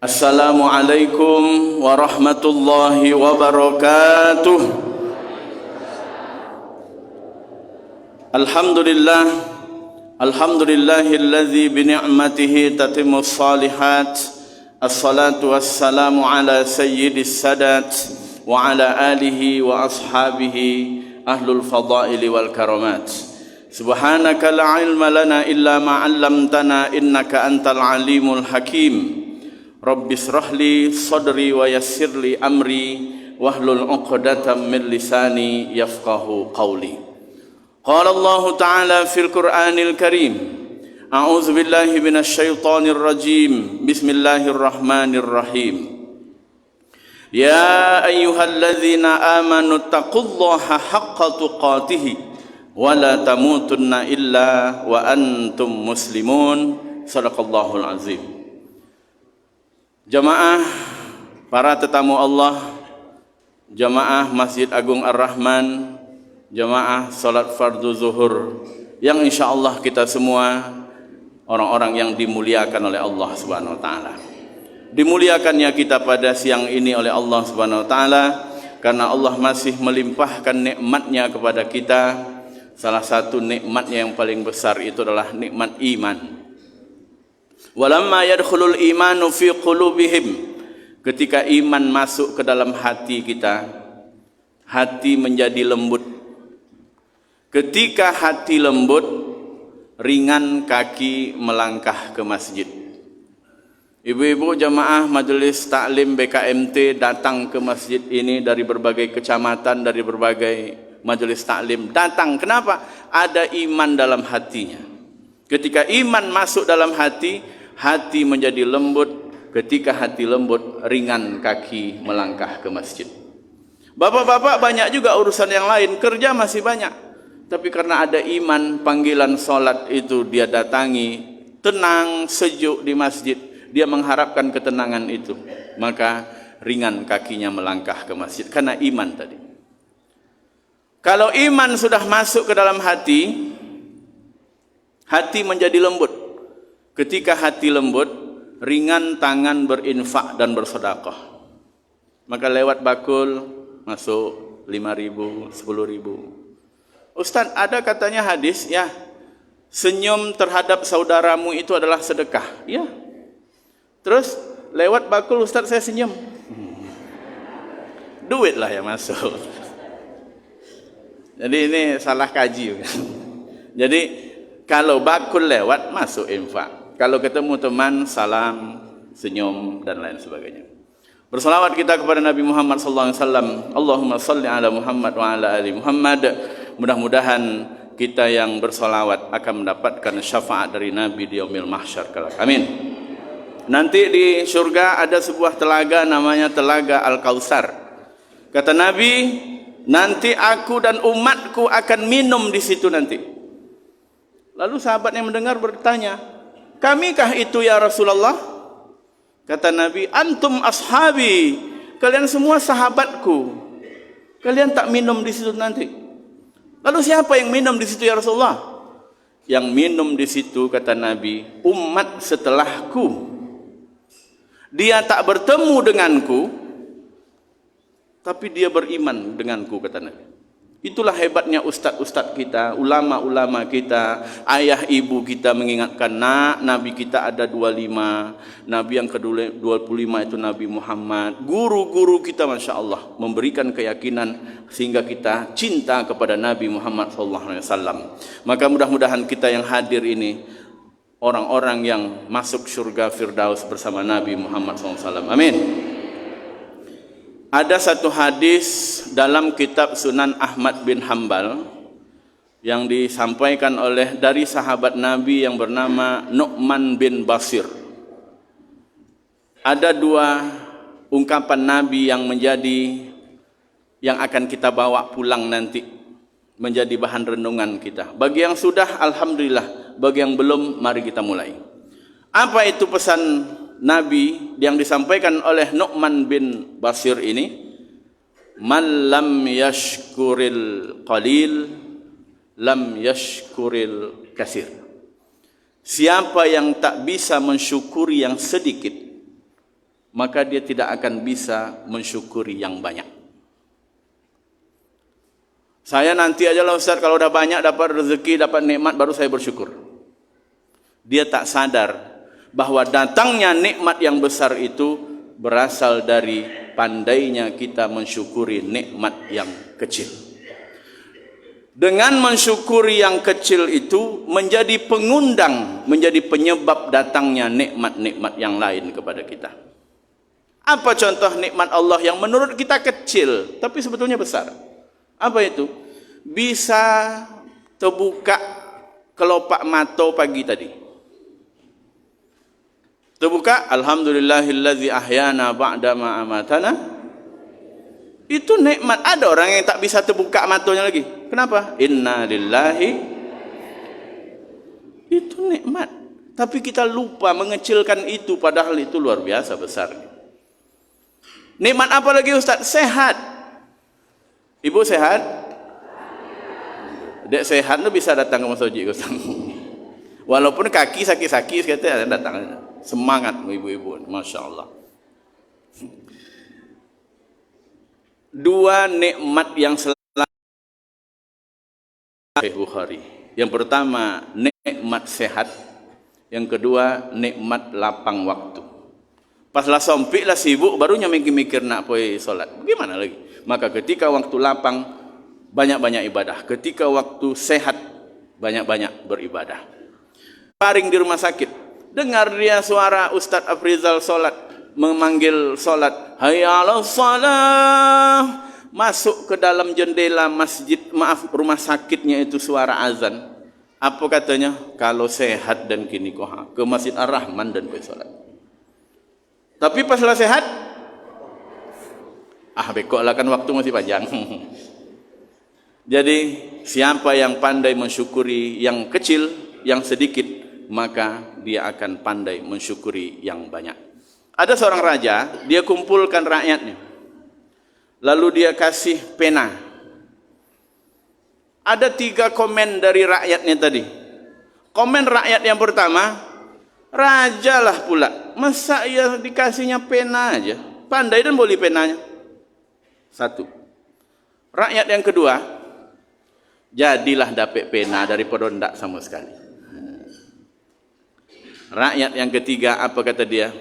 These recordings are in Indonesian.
Assalamualaikum warahmatullahi wabarakatuh. Alhamdulillahilladzi bini'matihi tatimmus shalihat. Assalatu wassalamu ala sayyidis sadat wa ala alihi wa ashabihi ahlul fadaili wal karamat. Subhanaka la ilma lana illa ma 'allamtana innaka antal alimul hakim. Rabbi shrah li sadri wa yassir li amri wahlul 'uqdatam min lisani yafqahu qawli. Qala Allah Ta'ala fil Qur'anil Karim. A'udzu billahi minasy syaithanir rajim. Bismillahirrahmanirrahim. Ya ayyuhalladzina amanu taqullaha haqqa tuqatih wa la tamutunna illa wa antum muslimun. Shadaqallahul azim. Jamaah para tetamu Allah, jamaah Masjid Agung Ar-Rahman, jamaah salat fardu zuhur yang insyaallah kita semua orang-orang yang dimuliakan oleh Allah Subhanahu wa taala. Dimuliakannya kita pada siang ini oleh Allah Subhanahu wa taala karena Allah masih melimpahkan nikmatnya kepada kita. Salah satu nikmatnya yang paling besar itu adalah nikmat iman. Walamma yadkhulul imanu fi qulubihim, ketika iman masuk ke dalam hati kita, hati menjadi lembut. Ketika hati lembut, ringan kaki melangkah ke masjid. Ibu-ibu jamaah majelis taklim BKMT datang ke masjid ini dari berbagai kecamatan, dari berbagai majelis taklim datang. Kenapa? Ada iman dalam hatinya. Ketika iman masuk dalam hati, hati menjadi lembut. Ketika hati lembut, ringan kaki melangkah ke masjid. Bapak-bapak banyak juga urusan yang lain, kerja masih banyak. Tapi karena ada iman, panggilan sholat itu dia datangi, tenang, sejuk di masjid. Dia mengharapkan ketenangan itu. Maka ringan kakinya melangkah ke masjid. Karena iman tadi. Kalau iman sudah masuk ke dalam hati, hati menjadi lembut. Ketika hati lembut, ringan tangan berinfak dan bersedekah. Maka lewat bakul masuk 5.000, 10.000. Ustaz, ada katanya hadis, ya, senyum terhadap saudaramu itu adalah sedekah. Ya. Terus lewat bakul Ustaz saya senyum. Duit lah yang masuk. Jadi ini salah kaji. Jadi kalau bakul lewat masuk infak. Kalau ketemu teman salam, senyum dan lain sebagainya. Berselawat kita kepada Nabi Muhammad sallallahu alaihi wasallam. Allahumma shalli ala Muhammad wa ala ali Muhammad. Mudah-mudahan kita yang berselawat akan mendapatkan syafaat dari Nabi di yaumil mahsyar kelak. Amin. Nanti di surga ada sebuah telaga namanya Telaga Al-Kautsar. Kata Nabi, nanti aku dan umatku akan minum di situ nanti. Lalu sahabat yang mendengar bertanya, kamikah itu ya Rasulullah? Kata Nabi, antum ashabi, kalian semua sahabatku. Kalian tak minum di situ nanti. Lalu siapa yang minum di situ ya Rasulullah? Yang minum di situ, kata Nabi, umat setelahku. Dia tak bertemu denganku, tapi dia beriman denganku, kata Nabi. Itulah hebatnya ustaz-ustaz kita, ulama-ulama kita, ayah ibu kita mengingatkan, nak, Nabi kita ada 25, Nabi yang ke-25 itu Nabi Muhammad. Guru-guru kita Masya Allah memberikan keyakinan sehingga kita cinta kepada Nabi Muhammad SAW. Maka mudah-mudahan kita yang hadir ini orang-orang yang masuk surga Firdaus bersama Nabi Muhammad SAW. Amin. Ada satu hadis dalam kitab Sunan Ahmad bin Hambal yang disampaikan dari sahabat Nabi yang bernama Nu'man bin Bashir. Ada dua ungkapan Nabi yang akan kita bawa pulang nanti menjadi bahan renungan kita. Bagi yang sudah, alhamdulillah. Bagi yang belum, mari kita mulai. Apa itu pesan Nabi yang disampaikan oleh Nu'man bin Bashir ini? Man lam yashkuril qalil lam yashkuril katsir. Siapa yang tak bisa mensyukuri yang sedikit, maka dia tidak akan bisa mensyukuri yang banyak. Saya nanti aja lah Ustaz, kalau udah banyak dapat rezeki, dapat nikmat, baru saya bersyukur. Dia tak sadar bahwa datangnya nikmat yang besar itu berasal dari pandainya kita mensyukuri nikmat yang kecil. Dengan mensyukuri yang kecil itu menjadi pengundang, menjadi penyebab datangnya nikmat-nikmat yang lain kepada kita. Apa contoh nikmat Allah yang menurut kita kecil tapi sebetulnya besar? Apa itu? Bisa terbuka kelopak mata pagi tadi. Terbuka, alhamdulillahillazi ahyana ba'dama amatana. Itu nikmat. Ada orang yang tak bisa terbuka matanya lagi. Kenapa? Inna lillahi. Itu nikmat. Tapi kita lupa mengecilkan itu, padahal itu luar biasa besar. Nikmat apa lagi Ustaz? Sehat. Ibu sehat? Dek sehat tu bisa datang ke masjid Ustaz. Walaupun kaki sakit-sakit, kata datang. Semangat ibu-ibu, Masya Allah. Dua nikmat yang selalu Bukhari. Yang pertama nikmat sehat, yang kedua nikmat lapang waktu. Pas lah sompik lah sibuk, barunya mikir-mikir nak pergi solat. Bagaimana lagi? Maka ketika waktu lapang, banyak-banyak ibadah. Ketika waktu sehat, banyak-banyak beribadah. Paring di rumah sakit, dengar dia suara Ustaz Afrizal solat, memanggil solat, hayya 'alas shalah. Masuk ke dalam jendela masjid, rumah sakitnya itu suara azan. Apa katanya? Kalau sehat dan kini koha ke Masjid Ar-Rahman dan pergi solat. Tapi pas lah sehat, bekok lah kan waktu masih panjang. Jadi siapa yang pandai mensyukuri yang kecil, yang sedikit, maka dia akan pandai mensyukuri yang banyak. Ada seorang raja, dia kumpulkan rakyatnya, lalu dia kasih pena. Ada 3 komen dari rakyatnya tadi. Komen rakyat yang pertama, raja lah pula, masa ia dikasihnya pena aja, pandai dan boleh penanya. 1. Rakyat yang kedua, jadilah dapat pena daripada ndak sama sekali. Rakyat yang ketiga, apa kata dia?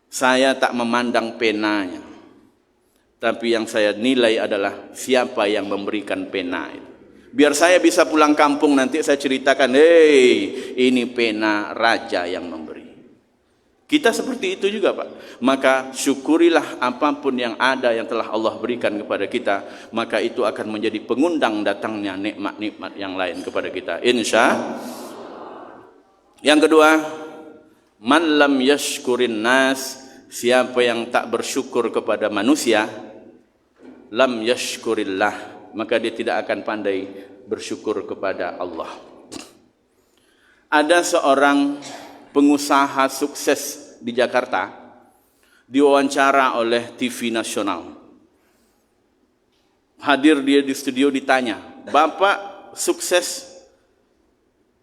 Saya tak memandang penanya, tapi yang saya nilai adalah siapa yang memberikan pena itu. Biar saya bisa pulang kampung nanti saya ceritakan, ini pena raja yang memberi. Kita seperti itu juga Pak. Maka syukurilah apapun yang ada yang telah Allah berikan kepada kita, maka itu akan menjadi pengundang datangnya nikmat-nikmat yang lain kepada kita, insya. Yang kedua, man lam yashkurin nas, siapa yang tak bersyukur kepada manusia, lam yashkurillah, maka dia tidak akan pandai bersyukur kepada Allah. Ada seorang pengusaha sukses di Jakarta diwawancara oleh TV nasional. Hadir dia di studio, ditanya, Bapak sukses,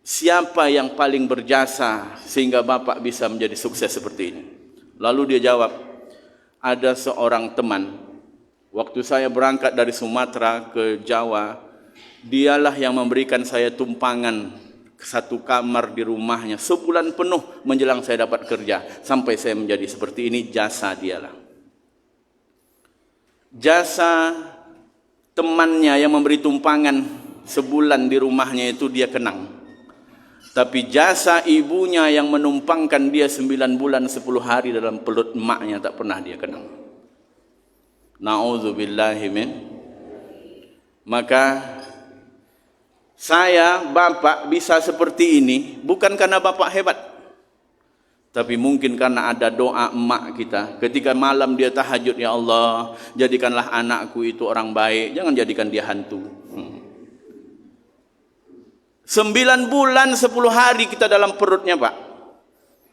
siapa yang paling berjasa sehingga Bapak bisa menjadi sukses seperti ini? Lalu dia jawab, ada seorang teman, waktu saya berangkat dari Sumatera ke Jawa, dialah yang memberikan saya tumpangan satu kamar di rumahnya sebulan penuh menjelang saya dapat kerja, sampai saya menjadi seperti ini, jasa dialah. Jasa temannya yang memberi tumpangan sebulan di rumahnya itu dia kenang. Tapi jasa ibunya yang menumpangkan dia 9 bulan 10 hari dalam perut emaknya tak pernah dia kenang. Na'udzubillahi min. Maka saya, Bapak bisa seperti ini bukan karena Bapak hebat, tapi mungkin karena ada doa emak kita ketika malam dia tahajud, ya Allah, jadikanlah anakku itu orang baik, jangan jadikan dia hantu. 9 bulan 10 hari kita dalam perutnya Pak,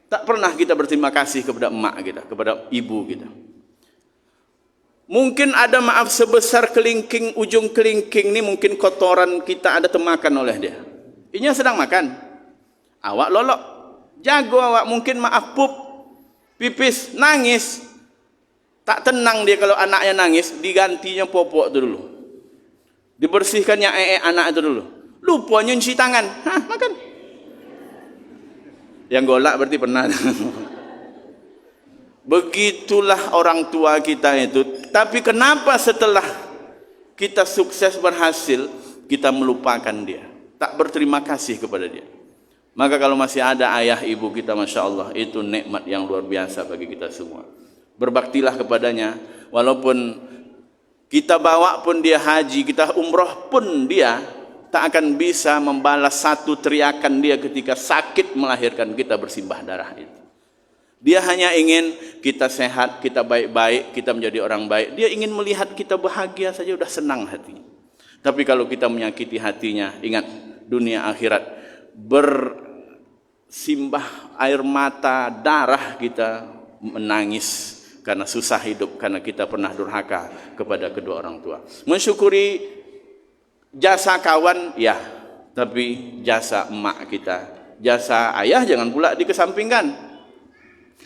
tak pernah kita berterima kasih kepada emak kita, kepada ibu kita. Mungkin ada maaf sebesar kelingking, ujung kelingking ini mungkin kotoran kita ada termakan oleh dia. Ini sedang makan. Awak lolok. Jago awak, mungkin maaf pup, pipis, nangis. Tak tenang dia kalau anaknya nangis, digantinya popok itu dulu. Dibersihkannya anak itu dulu. Lupa nyuci tangan. Hah, makan. Yang golak berarti pernah. Begitulah orang tua kita itu. Tapi kenapa setelah kita sukses berhasil, kita melupakan dia, tak berterima kasih kepada dia? Maka kalau masih ada ayah ibu kita, Masya Allah, itu nikmat yang luar biasa bagi kita semua. Berbaktilah kepadanya, walaupun kita bawa pun dia haji, kita umroh pun dia tak akan bisa membalas satu teriakan dia ketika sakit melahirkan kita bersimbah darah itu. Dia hanya ingin kita sehat, kita baik-baik, kita menjadi orang baik. Dia ingin melihat kita bahagia saja sudah senang hatinya. Tapi kalau kita menyakiti hatinya, ingat dunia akhirat bersimbah air mata, darah kita menangis karena susah hidup, karena kita pernah durhaka kepada kedua orang tua. Mensyukuri jasa kawan, ya, tapi jasa emak kita, jasa ayah jangan pula dikesampingkan.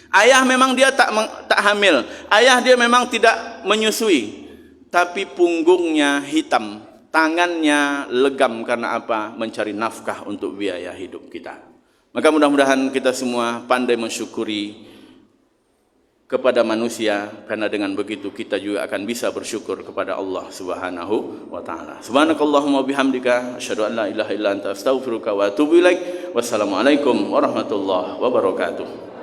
Ayah memang dia tak hamil, ayah dia memang tidak menyusui, tapi punggungnya hitam, tangannya legam karena apa? Mencari nafkah untuk biaya hidup kita. Maka mudah-mudahan kita semua pandai mensyukuri kepada manusia, karena dengan begitu kita juga akan bisa bersyukur kepada Allah Subhanahu wa taala. Subhanakallahumma bihamdika asyhadu an la ilaha illa anta astaghfiruka wa atubu ilaik. Wassalamualaikum warahmatullahi wabarakatuh.